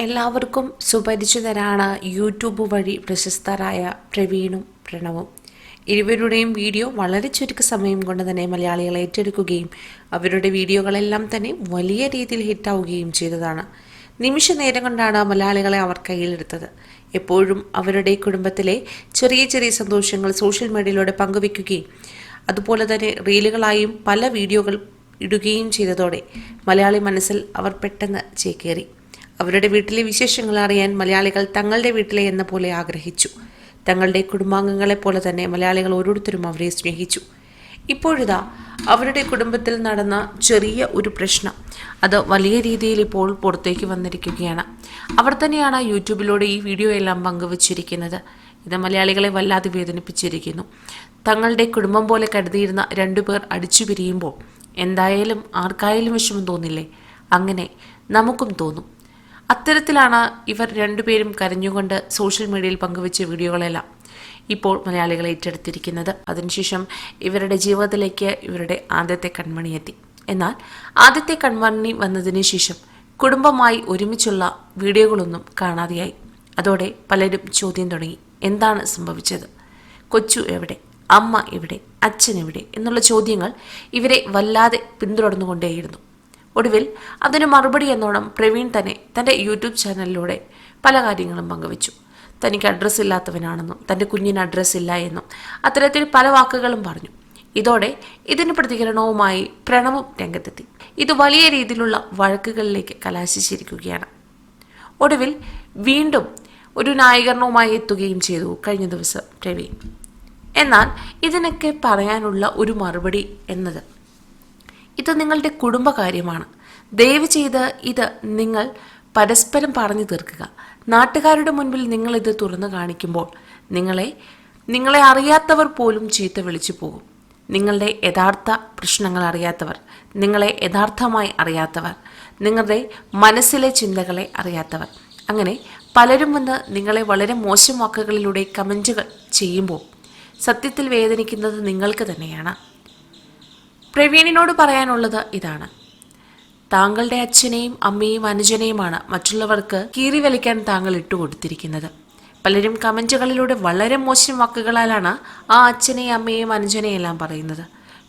എല്ലാവർക്കും സുപരിചിതരാണ് യൂട്യൂബ് വഴി പ്രശസ്തരായ പ്രവീണും പ്രണവും. ഇരുവരുടെയും വീഡിയോ വളരെ ചുരുക്ക സമയം കൊണ്ട് തന്നെ മലയാളികൾ ഏറ്റെടുക്കുകയും അവരുടെ വീഡിയോകളെല്ലാം തന്നെ വലിയ രീതിയിൽ ഹിറ്റാവുകയും ചെയ്തതാണ്. നിമിഷ നേരം കൊണ്ടാണ് മലയാളികളെ അവർ കയ്യിലെടുത്തത്. എപ്പോഴും അവരുടെ കുടുംബത്തിലെ ചെറിയ ചെറിയ സന്തോഷങ്ങൾ സോഷ്യൽ മീഡിയയിലൂടെ പങ്കുവെക്കുകയും അതുപോലെ തന്നെ റീലുകളായും പല വീഡിയോകൾ ഇടുകയും ചെയ്തതോടെ മലയാളി മനസ്സിൽ അവർ പെട്ടെന്ന് ചേക്കേറി. അവരുടെ വീട്ടിലെ വിശേഷങ്ങൾ അറിയാൻ മലയാളികൾ തങ്ങളുടെ വീട്ടിലെ എന്ന പോലെ ആഗ്രഹിച്ചു. തങ്ങളുടെ കുടുംബാംഗങ്ങളെ പോലെ തന്നെ മലയാളികൾ ഓരോരുത്തരും അവരെ സ്നേഹിച്ചു. ഇപ്പോഴിതാ അവരുടെ കുടുംബത്തിൽ നടന്ന ചെറിയ ഒരു പ്രശ്നം അത് വലിയ രീതിയിൽ ഇപ്പോൾ പുറത്തേക്ക് വന്നിരിക്കുകയാണ്. അവർ തന്നെയാണ് യൂട്യൂബിലൂടെ ഈ വീഡിയോ എല്ലാം പങ്കുവച്ചിരിക്കുന്നത്. ഇത് മലയാളികളെ വല്ലാതെ വേദനിപ്പിച്ചിരിക്കുന്നു. തങ്ങളുടെ കുടുംബം പോലെ കരുതിയിരുന്ന രണ്ടുപേർ അടിച്ചു പിരിയുമ്പോൾ എന്തായാലും ആർക്കായാലും വിഷമം തോന്നില്ലേ? അങ്ങനെ നമുക്കും തോന്നും. അത്തരത്തിലാണ് ഇവർ രണ്ടുപേരും കരഞ്ഞുകൊണ്ട് സോഷ്യൽ മീഡിയയിൽ പങ്കുവെച്ച വീഡിയോകളെല്ലാം ഇപ്പോൾ മലയാളികൾ ഏറ്റെടുത്തിരിക്കുന്നത്. അതിനുശേഷം ഇവരുടെ ജീവിതത്തിലേക്ക് ഇവരുടെ ആദ്യത്തെ കൺമണി എത്തി. എന്നാൽ ആദ്യത്തെ കൺമണി വന്നതിന് ശേഷം കുടുംബമായി ഒരുമിച്ചുള്ള വീഡിയോകളൊന്നും കാണാതെയായി. അതോടെ പലരും ചോദ്യം തുടങ്ങി, എന്താണ് സംഭവിച്ചത്? കൊച്ചു എവിടെ? അമ്മ എവിടെ? അച്ഛൻ എവിടെ? എന്നുള്ള ചോദ്യങ്ങൾ ഇവരെ വല്ലാതെ പിന്തുടർന്നുകൊണ്ടേയിരുന്നു. ഒടുവിൽ അതിന് മറുപടി എന്നോണം പ്രവീൺ തന്നെ തൻ്റെ യൂട്യൂബ് ചാനലിലൂടെ പല കാര്യങ്ങളും പങ്കുവച്ചു. തനിക്ക് അഡ്രസ്സ് ഇല്ലാത്തവനാണെന്നും തൻ്റെ കുഞ്ഞിന് അഡ്രസ്സ് ഇല്ല എന്നും അത്തരത്തിൽ പല വാക്കുകളും പറഞ്ഞു. ഇതോടെ ഇതിന് പ്രതികരണവുമായി പ്രണവും രംഗത്തെത്തി. ഇത് വലിയ രീതിയിലുള്ള വഴക്കുകളിലേക്ക് കലാശിച്ചിരിക്കുകയാണ്. ഒടുവിൽ വീണ്ടും ഒരു ന്യായീകരണവുമായി എത്തുകയും ചെയ്തു കഴിഞ്ഞ ദിവസം പ്രവീൺ. എന്നാൽ ഇതിനൊക്കെ പറയാനുള്ള ഒരു മറുപടി എന്നത്, ഇത് നിങ്ങളുടെ കുടുംബകാര്യമാണ്. ദയവ് ചെയ്ത് ഇത് നിങ്ങൾ പരസ്പരം പറഞ്ഞു തീർക്കുക. നാട്ടുകാരുടെ മുൻപിൽ നിങ്ങളിത് തുറന്നു കാണിക്കുമ്പോൾ നിങ്ങളെ അറിയാത്തവർ പോലും ചീത്ത വിളിച്ചു പോകും. നിങ്ങളുടെ യഥാർത്ഥ പ്രശ്നങ്ങൾ അറിയാത്തവർ, നിങ്ങളെ യഥാർത്ഥമായി അറിയാത്തവർ, നിങ്ങളുടെ മനസ്സിലെ ചിന്തകളെ അറിയാത്തവർ, അങ്ങനെ പലരും വന്ന് നിങ്ങളെ വളരെ മോശം വാക്കുകളിലൂടെ കമൻറ്റുകൾ ചെയ്യുമ്പോൾ സത്യത്തിൽ വേദനിക്കുന്നത് നിങ്ങൾക്ക് തന്നെയാണ്. പ്രവീണിനോട് പറയാനുള്ളത് ഇതാണ്. താങ്കളുടെ അച്ഛനെയും അമ്മയും അനുജനെയുമാണ് മറ്റുള്ളവർക്ക് കീറി വലിക്കാൻ താങ്കൾ ഇട്ടുകൊടുത്തിരിക്കുന്നത്. പലരും കമൻറ്റുകളിലൂടെ വളരെ മോശം വാക്കുകളാലാണ് ആ അച്ഛനെയും അമ്മയെയും അനുജനെയും എല്ലാം പറയുന്നത്.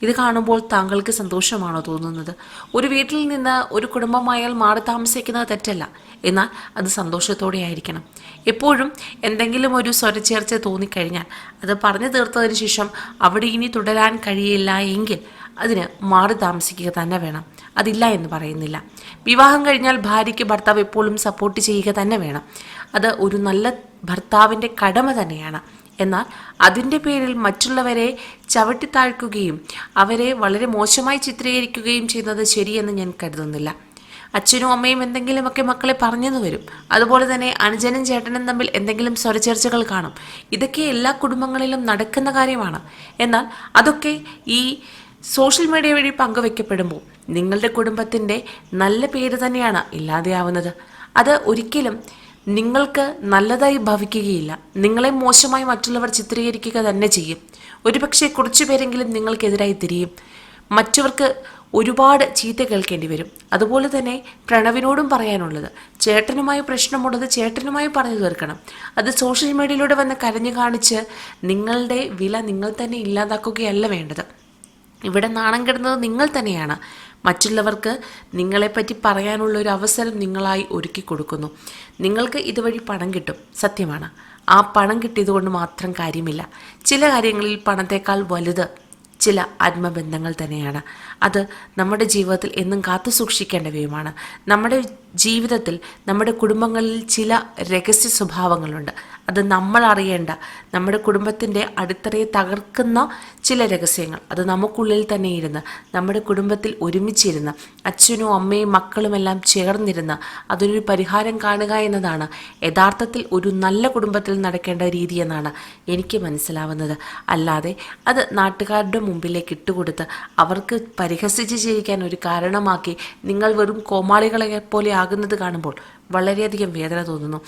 ഇത് കാണുമ്പോൾ താങ്കൾക്ക് സന്തോഷമാണോ തോന്നുന്നത്? ഒരു വീട്ടിൽ നിന്ന് ഒരു കുടുംബമായാൽ മാറി താമസിക്കുന്നത് തെറ്റല്ല, എന്നാൽ അത് സന്തോഷത്തോടെ ആയിരിക്കണം. എപ്പോഴും എന്തെങ്കിലും ഒരു സ്വരച്ചേർച്ച തോന്നിക്കഴിഞ്ഞാൽ അത് പറഞ്ഞു തീർത്തതിന് ശേഷം അവിടെ ഇനി തുടരാൻ കഴിയില്ല എങ്കിൽ അതിന് മാറി താമസിക്കുക തന്നെ വേണം. അതില്ല എന്ന് പറയുന്നില്ല. വിവാഹം കഴിഞ്ഞാൽ ഭാര്യയ്ക്ക് ഭർത്താവ് എപ്പോഴും സപ്പോർട്ട് ചെയ്യുക തന്നെ വേണം. അത് ഒരു നല്ല ഭർത്താവിൻ്റെ കടമ തന്നെയാണ്. എന്നാൽ അതിൻ്റെ പേരിൽ മറ്റുള്ളവരെ ചവിട്ടിത്താഴ്ക്കുകയും അവരെ വളരെ മോശമായി ചിത്രീകരിക്കുകയും ചെയ്യുന്നത് ശരിയെന്ന് ഞാൻ കരുതുന്നില്ല. അച്ഛനും അമ്മയും എന്തെങ്കിലുമൊക്കെ മക്കളെ പറഞ്ഞെന്ന് വരും. അതുപോലെ തന്നെ അനുജനും ചേട്ടനും തമ്മിൽ എന്തെങ്കിലും സ്വരച്ചേർച്ചകൾ കാണും. ഇതൊക്കെ എല്ലാ കുടുംബങ്ങളിലും നടക്കുന്ന കാര്യമാണ്. എന്നാൽ അതൊക്കെ ഈ സോഷ്യൽ മീഡിയ വഴി പങ്കുവെക്കപ്പെടുമ്പോൾ നിങ്ങളുടെ കുടുംബത്തിൻ്റെ നല്ല പേര് തന്നെയാണ് ഇല്ലാതെയാവുന്നത്. അത് ഒരിക്കലും നിങ്ങൾക്ക് നല്ലതായി ഭവിക്കുകയില്ല. നിങ്ങളെ മോശമായി മറ്റുള്ളവർ ചിത്രീകരിക്കുക തന്നെ ചെയ്യും. ഒരുപക്ഷെ കുറച്ചു പേരെങ്കിലും നിങ്ങൾക്കെതിരായി തിരിയും. മറ്റവർക്ക് ഒരുപാട് ചീത്ത കേൾക്കേണ്ടി വരും. അതുപോലെ തന്നെ പ്രണവിനോടും പറയാനുള്ളത്, ചേട്ടനുമായി പ്രശ്നമുള്ളത് ചേട്ടനുമായി പറഞ്ഞു തീർക്കണം. അത് സോഷ്യൽ മീഡിയയിലൂടെ വന്ന് കരഞ്ഞു കാണിച്ച് നിങ്ങളുടെ വില നിങ്ങൾ തന്നെ ഇല്ലാതാക്കുകയല്ല വേണ്ടത്. ഇവിടെ നാണം കെടുന്നത് നിങ്ങൾ തന്നെയാണ്. മറ്റുള്ളവർക്ക് നിങ്ങളെപ്പറ്റി പറയാനുള്ള ഒരു അവസരം നിങ്ങളായി ഒരുക്കി കൊടുക്കുന്നു. നിങ്ങൾക്ക് ഇതുവഴി പണം കിട്ടും, സത്യമാണ്. ആ പണം കിട്ടിയതുകൊണ്ട് മാത്രം കാര്യമില്ല. ചില കാര്യങ്ങളിൽ പണത്തേക്കാൾ വലുത് ചില ആത്മബന്ധങ്ങൾ തന്നെയാണ്. അത് നമ്മുടെ ജീവിതത്തിൽ എന്നും കാത്തു സൂക്ഷിക്കേണ്ടവയുമാണ്. നമ്മുടെ ജീവിതത്തിൽ നമ്മുടെ കുടുംബങ്ങളിൽ ചില രഹസ്യ സ്വഭാവങ്ങളുണ്ട്. അത് നമ്മൾ അറിയേണ്ട, നമ്മുടെ കുടുംബത്തിൻ്റെ അടിത്തറയെ തകർക്കുന്ന ചില രഹസ്യങ്ങൾ. അത് നമുക്കുള്ളിൽ തന്നെ ഇരുന്ന് നമ്മുടെ കുടുംബത്തിൽ ഒരുമിച്ചിരുന്ന് അച്ഛനും അമ്മയും മക്കളുമെല്ലാം ചേർന്നിരുന്ന് അതിനൊരു പരിഹാരം കാണുക എന്നതാണ് യഥാർത്ഥത്തിൽ ഒരു നല്ല കുടുംബത്തിൽ നടക്കേണ്ട രീതി എന്നാണ് എനിക്ക് മനസ്സിലാവുന്നത്. അല്ലാതെ അത് നാട്ടുകാരുടെ മുമ്പിലേക്ക് ഇട്ടുകൊടുത്ത് അവർക്ക് പരിഹസിച്ച് ജീവിക്കാൻ ഒരു കാരണമാക്കി നിങ്ങൾ വെറും കോമാളികളെ പോലെ ആകുന്നത് കാണുമ്പോൾ വളരെയധികം വേദന തോന്നുന്നു.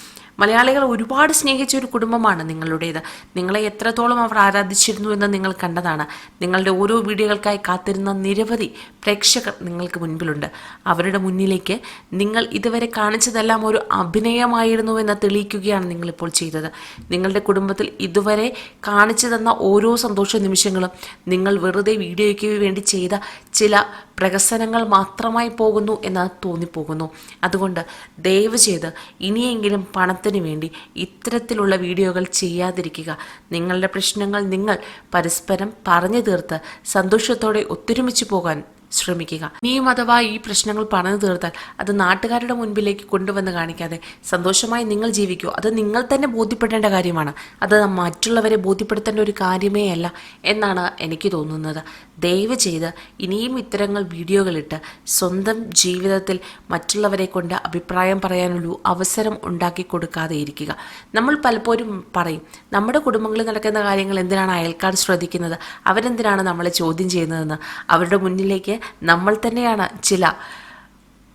മലയാളികൾ ഒരുപാട് സ്നേഹിച്ച ഒരു കുടുംബമാണ് നിങ്ങളുടേത്. നിങ്ങളെ എത്രത്തോളം അവർ ആരാധിച്ചിരുന്നു എന്ന് നിങ്ങൾ കണ്ടതാണ്. നിങ്ങളുടെ ഓരോ വീഡിയോകൾക്കായി കാത്തിരുന്ന നിരവധി പ്രേക്ഷകർ നിങ്ങൾക്ക് മുൻപിലുണ്ട്. അവരുടെ മുന്നിലേക്ക് നിങ്ങൾ ഇതുവരെ കാണിച്ചതെല്ലാം ഒരു അഭിനയമായിരുന്നു എന്ന് തെളിയിക്കുകയാണ് നിങ്ങളിപ്പോൾ ചെയ്തത്. നിങ്ങളുടെ കുടുംബത്തിൽ ഇതുവരെ കാണിച്ചു തന്ന ഓരോ സന്തോഷ നിമിഷങ്ങളും നിങ്ങൾ വെറുതെ വീഡിയോയ്ക്ക് വേണ്ടി ചെയ്ത ചില പ്രഹസനങ്ങൾ മാത്രമായി പോകുന്നു എന്ന് തോന്നിപ്പോകുന്നു. അതുകൊണ്ട് ദയവ് ചെയ്ത് ഇനിയെങ്കിലും പണത്തിന് വേണ്ടി ഇത്തരത്തിലുള്ള വീഡിയോകൾ ചെയ്യാതിരിക്കുക. നിങ്ങളുടെ പ്രശ്നങ്ങൾ നിങ്ങൾ പരസ്പരം പറഞ്ഞു തീർത്ത് സന്തോഷത്തോടെ ഒത്തൊരുമിച്ച് പോകാൻ ശ്രമിക്കുക. നീയും അഥവാ ഈ പ്രശ്നങ്ങൾ പറഞ്ഞു തീർത്താൽ അത് നാട്ടുകാരുടെ മുൻപിലേക്ക് കൊണ്ടുവന്ന് കാണിക്കാതെ സന്തോഷമായി നിങ്ങൾ ജീവിക്കൂ. അത് നിങ്ങൾ തന്നെ ബോധ്യപ്പെടേണ്ട കാര്യമാണ്. അത് മറ്റുള്ളവരെ ബോധ്യപ്പെടുത്തേണ്ട ഒരു കാര്യമേ അല്ല എന്നാണ് എനിക്ക് തോന്നുന്നത്. ദയവ് ചെയ്ത് ഇനിയും ഇത്തരങ്ങൾ വീഡിയോകളിട്ട് സ്വന്തം ജീവിതത്തിൽ മറ്റുള്ളവരെ കൊണ്ട് അഭിപ്രായം പറയാനുള്ള അവസരം ഉണ്ടാക്കി കൊടുക്കാതെ ഇരിക്കുക. നമ്മൾ പലപ്പോഴും പറയും, നമ്മുടെ കുടുംബങ്ങളിൽ നടക്കുന്ന കാര്യങ്ങൾ എന്തിനാണ് അയൽക്കാർ ശ്രദ്ധിക്കുന്നത്, അവരെന്തിനാണ് നമ്മളെ ചോദ്യം ചെയ്യുന്നതെന്ന്. അവരുടെ മുന്നിലേക്ക് നമ്മൾ തന്നെയാണ് ചില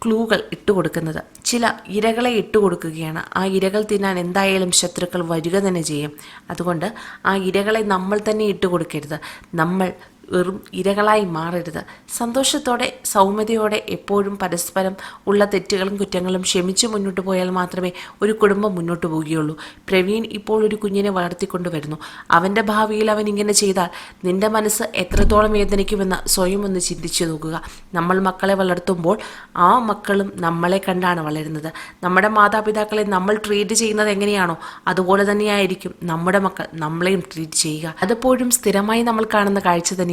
ക്ലൂകൾ ഇട്ടുകൊടുക്കുന്നത്, ചില ഇരകളെ ഇട്ടുകൊടുക്കുകയാണ്. ആ ഇരകൾ തിന്നാൻ എന്തായാലും ശത്രുക്കൾ വരിക തന്നെ ചെയ്യും. അതുകൊണ്ട് ആ ഇരകളെ നമ്മൾ തന്നെ ഇട്ടുകൊടുക്കരുത്. നമ്മൾ വെറും ഇരകളായി മാറരുത്. സന്തോഷത്തോടെ സൗമ്യതയോടെ എപ്പോഴും പരസ്പരം ഉള്ള തെറ്റുകളും കുറ്റങ്ങളും ക്ഷമിച്ച് മുന്നോട്ട് പോയാൽ മാത്രമേ ഒരു കുടുംബം മുന്നോട്ട് പോവുകയുള്ളൂ. പ്രവീൺ ഇപ്പോൾ ഒരു കുഞ്ഞിനെ വളർത്തിക്കൊണ്ടുവരുന്നു. അവൻ്റെ ഭാവിയിൽ അവൻ ഇങ്ങനെ ചെയ്താൽ നിന്റെ മനസ്സ് എത്രത്തോളം വേദനിക്കുമെന്ന് സ്വയം ഒന്ന് ചിന്തിച്ചു നോക്കുക. നമ്മൾ മക്കളെ വളർത്തുമ്പോൾ ആ മക്കളും നമ്മളെ കണ്ടാണ് വളരുന്നത്. നമ്മുടെ മാതാപിതാക്കളെ നമ്മൾ ട്രീറ്റ് ചെയ്യുന്നത് എങ്ങനെയാണോ അതുപോലെ തന്നെയായിരിക്കും നമ്മുടെ മക്കൾ നമ്മളെയും ട്രീറ്റ് ചെയ്യുക. അതെപ്പോഴും സ്ഥിരമായി നമ്മൾ കാണുന്ന കാഴ്ച തന്നെയാണ്.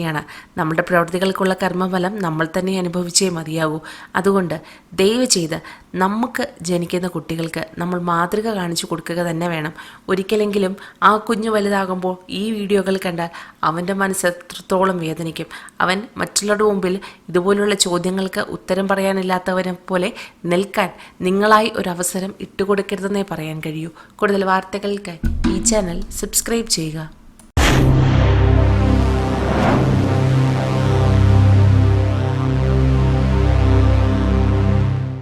നമ്മുടെ പ്രവൃത്തികൾക്കുള്ള കർമ്മഫലം നമ്മൾ തന്നെ അനുഭവിച്ചേ മതിയാകൂ. അതുകൊണ്ട് ദയവ് ചെയ്ത് നമുക്ക് ജനിക്കുന്ന കുട്ടികൾക്ക് നമ്മൾ മാതൃക കാണിച്ചു കൊടുക്കുക തന്നെ വേണം. ഒരിക്കലെങ്കിലും ആ കുഞ്ഞ് വലുതാകുമ്പോൾ ഈ വീഡിയോകൾ കണ്ടാൽ അവൻ്റെ മനസ്സ് എത്രത്തോളം വേദനിക്കും. അവൻ മറ്റുള്ളവരുടെ മുമ്പിൽ ഇതുപോലുള്ള ചോദ്യങ്ങൾക്ക് ഉത്തരം പറയാനില്ലാത്തവരെ പോലെ നിൽക്കാൻ നിങ്ങളായി ഒരു അവസരം ഇട്ടുകൊടുക്കരുതെന്നേ പറയാൻ കഴിയൂ. കൂടുതൽ വാർത്തകൾക്കായി ഈ ചാനൽ സബ്സ്ക്രൈബ് ചെയ്യുക.